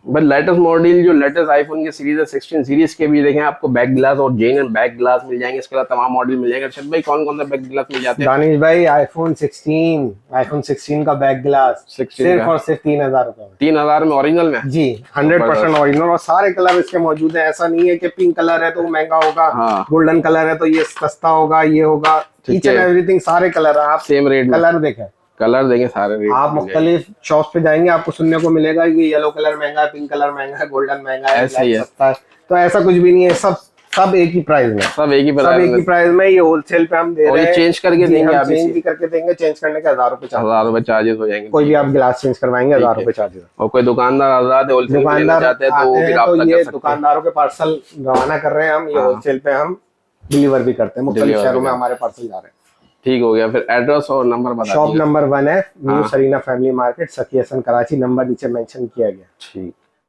But latest model जो latest iPhone के series है 16 सीरीज के भी देखें आपको बैक ग्लास और जेन बैक ग्लास मिल जाएंगे। इसके अलावा तमाम मॉडल मिल जाएंगे। अर्शद भाई कौन कौन सा बैक ग्लास मिल जाते हैं? दानिश भाई आईफोन 16 का बैक ग्लास 16 सिर्फ का और सिर्फ 3000 रुपए में। 3000 में ओरिजिनल में जी 100% ओरिजिनल, और सारे कलर इसके मौजूद हैं। ऐसा नहीं है कि पिंक कलर है तो वो महंगा होगा, हाँ। गोल्डन कलर है तो ये सस्ता होगा, ये होगा। ईच एंड एवरीथिंग सारे कलर है। आप सेम रेट में कलर देखें, कलर देंगे सारे रेट आप मुख्तलिफ शॉप पे जाएंगे आपको सुनने को मिलेगा कि येलो कलर महंगा है, पिंक कलर महंगा है, गोल्डन महंगा है, ऐसा ही ब्लैक है। सस्ता है। तो ऐसा कुछ भी नहीं है, सब एक ही प्राइस में, सब एक ही सब एक ही प्राइस में। ये होलसेल पे हम दे और रहे ये हैं। चेंज करके जी, देंगे हम आप चेंज इसी भी करके देंगे। चेंज करने के 1000 रुपए चार्ज, 1000 रुपए चार्जेस हो जाएंगे। कोई भी आप गिलास चेंज करवाएंगे 1000 रुपए चार्जेस। और कोई दुकानदार आजाद है होलसेल में लेना दुकानदार चाहते हैं तो वो आते भी हैं तो राब्ता कर ये सकते हैं। दुकानदारों के पार्सल रवाना कर रहे हैं हम। ये हाँ। होलसेल पे हम डिलीवर भी करते हैं, मुख्तलिफ Deliver शहरों भी में करते हमारे पार्सल जा रहे हैं। ठीक हो गया। फिर एड्रेस और नंबर बता शॉप दीजिए। नंबर 1 है न्यू हाँ। सरीना फैमिली मार्केट, सखी हसन, कराची। नंबर नीचे मेंशन किया गया। ठीक।